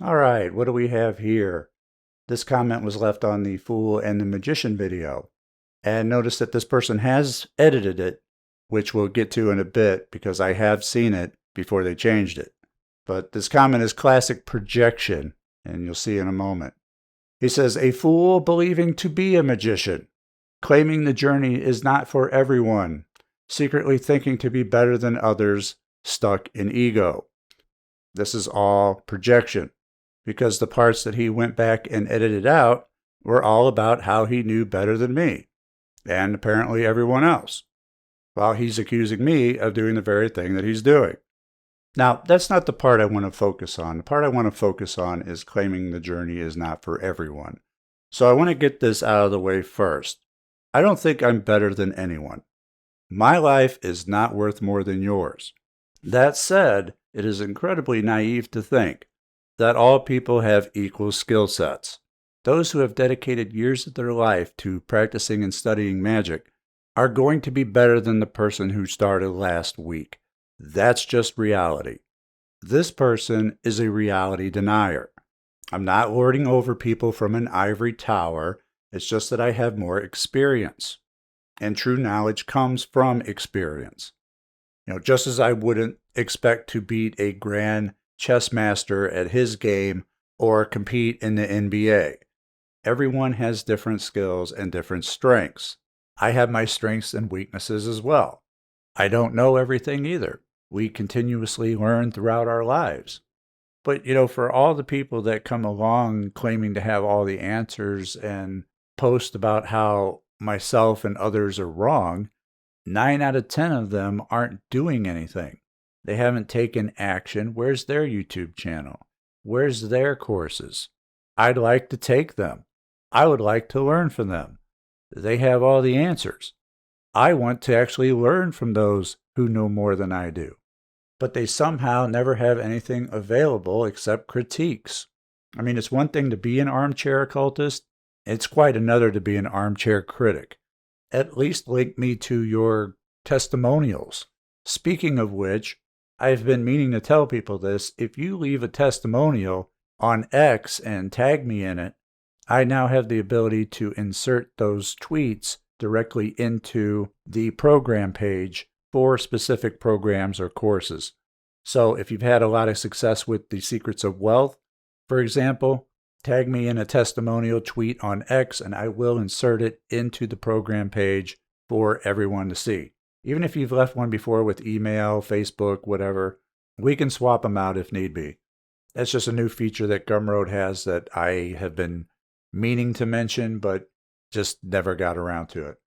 All right, what do we have here? This comment was left on the Fool and the Magician video. And notice that this person has edited it, which we'll get to in a bit because I have seen it before they changed it. But this comment is classic projection, and you'll see in a moment. He says, a fool believing to be a magician, claiming the journey is not for everyone, secretly thinking to be better than others, stuck in ego. This is all projection, because the parts that he went back and edited out were all about how he knew better than me, and apparently everyone else, while he's accusing me of doing the very thing that he's doing. Now, that's not the part I want to focus on. The part I want to focus on is claiming the journey is not for everyone. So I want to get this out of the way first. I don't think I'm better than anyone. My life is not worth more than yours. That said, it is incredibly naive to think that all people have equal skill sets. Those who have dedicated years of their life to practicing and studying magic are going to be better than the person who started last week. That's just reality. This person is a reality denier. I'm not lording over people from an ivory tower. It's just that I have more experience. And true knowledge comes from experience. Just as I wouldn't expect to beat a grand chess master at his game or compete in the NBA. Everyone has different skills and different strengths. I have my strengths and weaknesses as well. I don't know everything either. We continuously learn throughout our lives. But, for all the people that come along claiming to have all the answers and post about how myself and others are wrong, 9 out of 10 of them aren't doing anything. They haven't taken action. Where's their YouTube channel? Where's their courses? I'd like to take them. I would like to learn from them. They have all the answers. I want to actually learn from those who know more than I do. But they somehow never have anything available except critiques. I mean, it's one thing to be an armchair occultist. It's quite another to be an armchair critic. At least link me to your testimonials. Speaking of which, I've been meaning to tell people this. If you leave a testimonial on X and tag me in it, I now have the ability to insert those tweets directly into the program page for specific programs or courses. So if you've had a lot of success with the Secrets of Wealth, for example, tag me in a testimonial tweet on X and I will insert it into the program page for everyone to see. Even if you've left one before with email, Facebook, whatever, we can swap them out if need be. That's just a new feature that Gumroad has that I have been meaning to mention, but just never got around to it.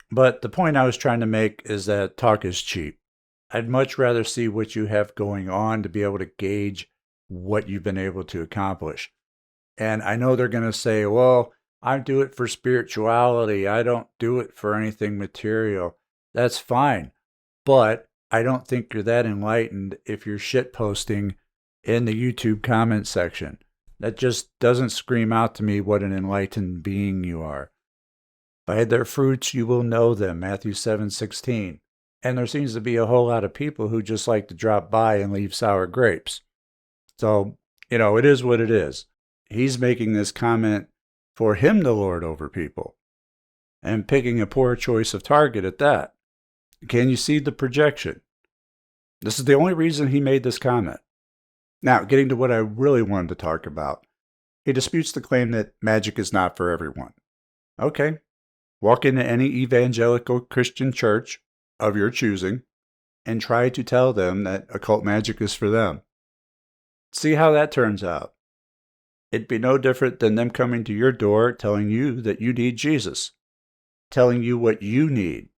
But the point I was trying to make is that talk is cheap. I'd much rather see what you have going on to be able to gauge what you've been able to accomplish. And I know they're going to say, well, I do it for spirituality. I don't do it for anything material. That's fine. But I don't think you're that enlightened if you're shitposting in the YouTube comment section. That just doesn't scream out to me what an enlightened being you are. By their fruits you will know them, Matthew 7:16. And there seems to be a whole lot of people who just like to drop by and leave sour grapes. So, it is what it is. He's making this comment for him to lord over people. And picking a poor choice of target at that. Can you see the projection? This is the only reason he made this comment. Now, getting to what I really wanted to talk about. He disputes the claim that magic is not for everyone. Okay. Walk into any evangelical Christian church of your choosing and try to tell them that occult magic is for them. See how that turns out. It'd be no different than them coming to your door telling you that you need Jesus, telling you what you need.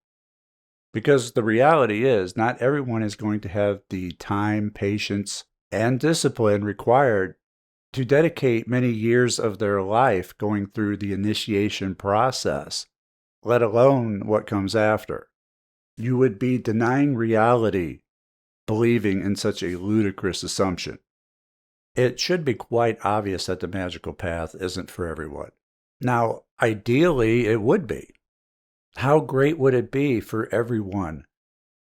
Because the reality is, not everyone is going to have the time, patience, and discipline required to dedicate many years of their life going through the initiation process, let alone what comes after. You would be denying reality, believing in such a ludicrous assumption. It should be quite obvious that the magical path isn't for everyone. Now, ideally, it would be. How great would it be for everyone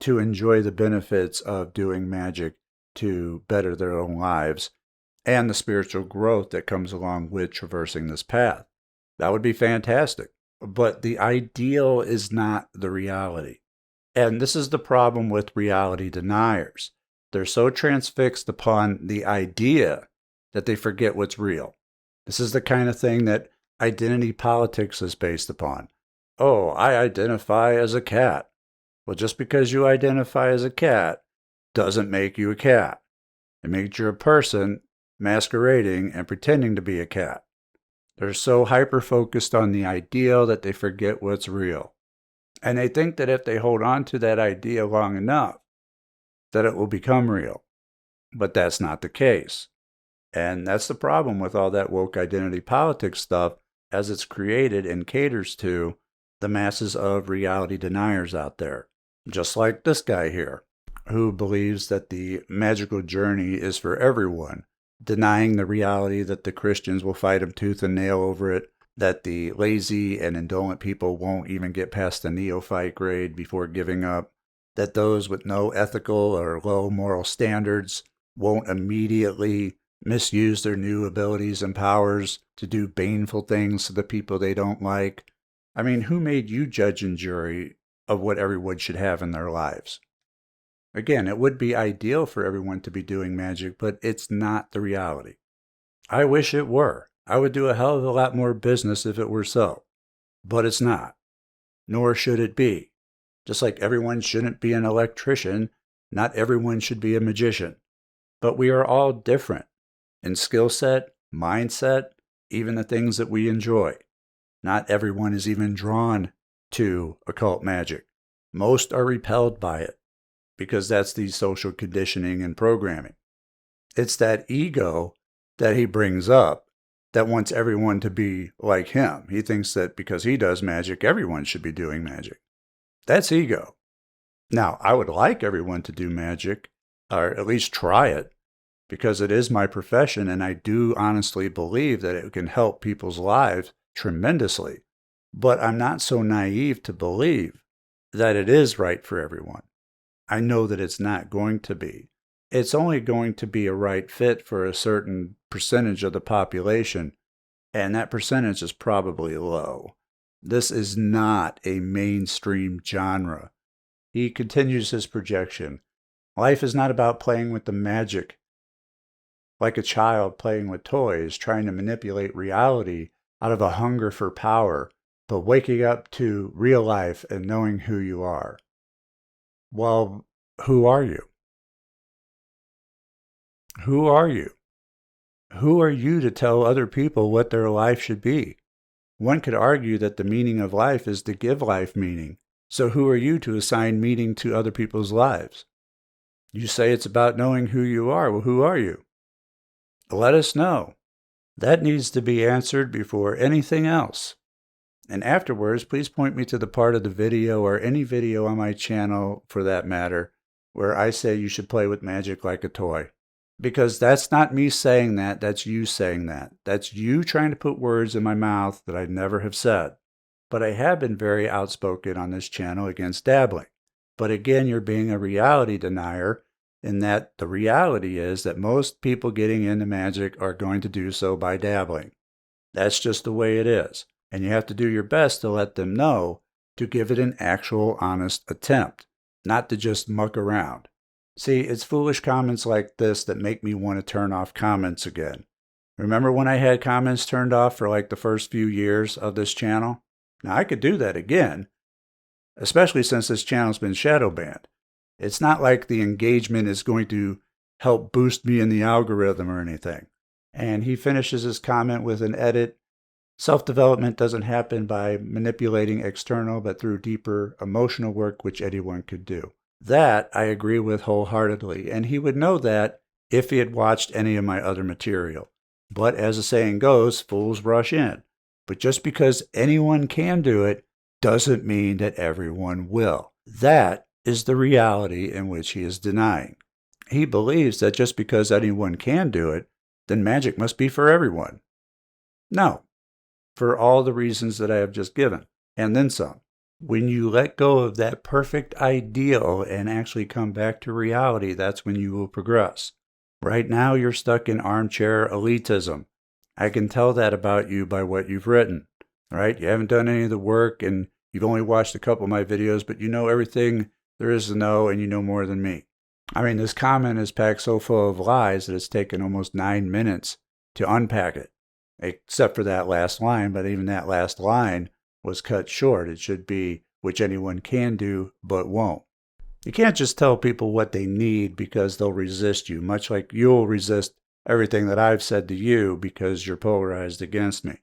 to enjoy the benefits of doing magic to better their own lives and the spiritual growth that comes along with traversing this path. That would be fantastic. But the ideal is not the reality. And this is the problem with reality deniers. They're so transfixed upon the idea that they forget what's real. This is the kind of thing that identity politics is based upon. Oh, I identify as a cat. Well, just because you identify as a cat doesn't make you a cat. It makes you a person masquerading and pretending to be a cat. They're so hyper-focused on the ideal that they forget what's real. And they think that if they hold on to that idea long enough, that it will become real. But that's not the case. And that's the problem with all that woke identity politics stuff, as it's created and caters to the masses of reality deniers out there. Just like this guy here, who believes that the magical journey is for everyone, denying the reality that the Christians will fight him tooth and nail over it, that the lazy and indolent people won't even get past the neophyte grade before giving up, that those with no ethical or low moral standards won't immediately misuse their new abilities and powers to do baneful things to the people they don't like. I mean, who made you judge and jury of what everyone should have in their lives? Again, it would be ideal for everyone to be doing magic, but it's not the reality. I wish it were. I would do a hell of a lot more business if it were so. But it's not. Nor should it be. Just like everyone shouldn't be an electrician, not everyone should be a magician. But we are all different in skill set, mindset, even the things that we enjoy. Not everyone is even drawn to occult magic. Most are repelled by it, because that's the social conditioning and programming. It's that ego that he brings up that wants everyone to be like him. He thinks that because he does magic, everyone should be doing magic. That's ego. Now, I would like everyone to do magic, or at least try it, because it is my profession, and I do honestly believe that it can help people's lives tremendously. But I'm not so naive to believe that it is right for everyone. I know that it's not going to be. It's only going to be a right fit for a certain percentage of the population, and that percentage is probably low. This is not a mainstream genre. He continues his projection. Life is not about playing with the magic, like a child playing with toys, trying to manipulate reality out of a hunger for power, but waking up to real life and knowing who you are. Well, who are you? Who are you? Who are you to tell other people what their life should be? One could argue that the meaning of life is to give life meaning. So who are you to assign meaning to other people's lives? You say it's about knowing who you are. Well, who are you? Let us know. That needs to be answered before anything else. And afterwards, please point me to the part of the video, or any video on my channel for that matter, where I say you should play with magic like a toy. Because that's not me saying that, that's you saying that. That's you trying to put words in my mouth that I never have said. But I have been very outspoken on this channel against dabbling. But again, you're being a reality denier, in that the reality is that most people getting into magic are going to do so by dabbling. That's just the way it is. And you have to do your best to let them know to give it an actual honest attempt, not to just muck around. See, it's foolish comments like this that make me want to turn off comments again. Remember when I had comments turned off for like the first few years of this channel? Now I could do that again, especially since this channel's been shadow banned. It's not like the engagement is going to help boost me in the algorithm or anything. And he finishes his comment with an edit. Self-development doesn't happen by manipulating external, but through deeper emotional work, which anyone could do. That I agree with wholeheartedly, and he would know that if he had watched any of my other material. But as the saying goes, fools rush in. But just because anyone can do it doesn't mean that everyone will. That is the reality in which he is denying. He believes that just because anyone can do it, then magic must be for everyone. No, for all the reasons that I have just given, and then some. When you let go of that perfect ideal and actually come back to reality, that's when you will progress. Right now, you're stuck in armchair elitism. I can tell that about you by what you've written, right? You haven't done any of the work and you've only watched a couple of my videos, but you know everything there is to know and you know more than me. I mean, this comment is packed so full of lies that it's taken almost 9 minutes to unpack it, except for that last line. But even that last line was cut short. It should be, which anyone can do but won't. You can't just tell people what they need because they'll resist you, much like you'll resist everything that I've said to you because you're polarized against me.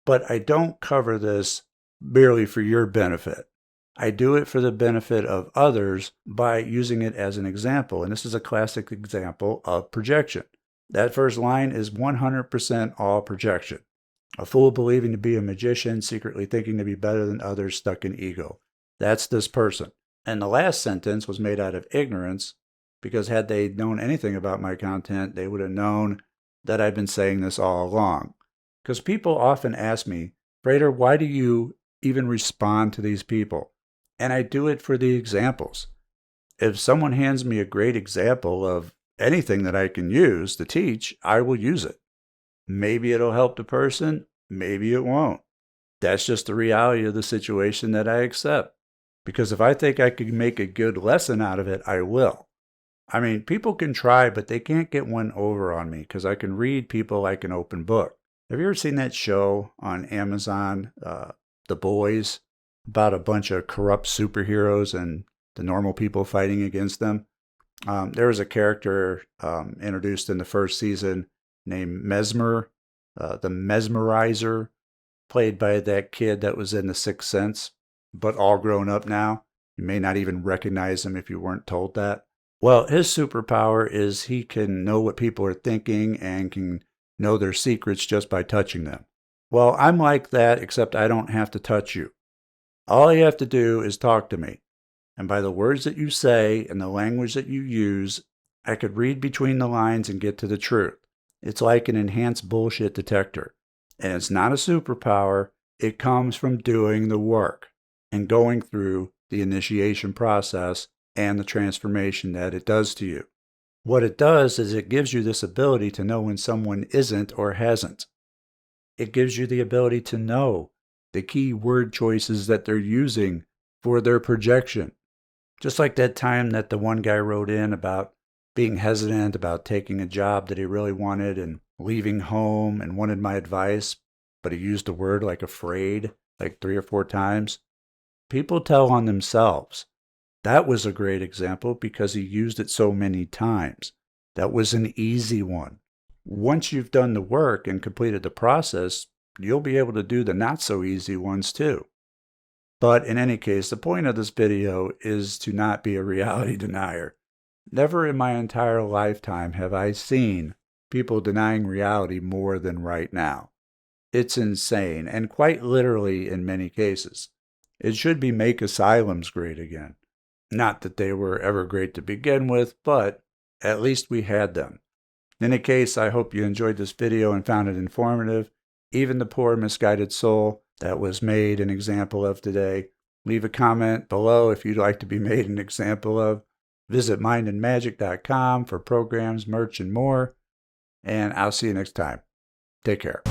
But I don't cover this merely for your benefit. I do it for the benefit of others by using it as an example. And this is a classic example of projection. That first line is 100% all projection. A fool believing to be a magician, secretly thinking to be better than others, stuck in ego. That's this person. And the last sentence was made out of ignorance, because had they known anything about my content, they would have known that I've been saying this all along. Because people often ask me, Frater, why do you even respond to these people? And I do it for the examples. If someone hands me a great example of anything that I can use to teach, I will use it. Maybe it'll help the person, maybe it won't. That's just the reality of the situation that I accept. Because if I think I can make a good lesson out of it, I will. I mean, people can try, but they can't get one over on me because I can read people like an open book. Have you ever seen that show on Amazon, The Boys, about a bunch of corrupt superheroes and the normal people fighting against them? There was a character introduced in the first season named Mesmer, the Mesmerizer, played by that kid that was in The Sixth Sense, but all grown up now. You may not even recognize him if you weren't told that. Well, his superpower is he can know what people are thinking and can know their secrets just by touching them. Well, I'm like that, except I don't have to touch you. All you have to do is talk to me. And by the words that you say and the language that you use, I could read between the lines and get to the truth. It's like an enhanced bullshit detector. And it's not a superpower. It comes from doing the work and going through the initiation process and the transformation that it does to you. What it does is it gives you this ability to know when someone isn't or hasn't. It gives you the ability to know the key word choices that they're using for their projection. Just like that time that the one guy wrote in about being hesitant about taking a job that he really wanted and leaving home and wanted my advice, but he used a word like afraid like 3 or 4 times. People tell on themselves. That was a great example because he used it so many times. That was an easy one. Once you've done the work and completed the process, you'll be able to do the not so easy ones too. But in any case, the point of this video is to not be a reality denier. Never in my entire lifetime have I seen people denying reality more than right now. It's insane, and quite literally in many cases. It should be make asylums great again. Not that they were ever great to begin with, but at least we had them. In any case, I hope you enjoyed this video and found it informative. Even the poor misguided soul that was made an example of today. Leave a comment below if you'd like to be made an example of. Visit mindandmagic.com for programs, merch, and more. And I'll see you next time. Take care.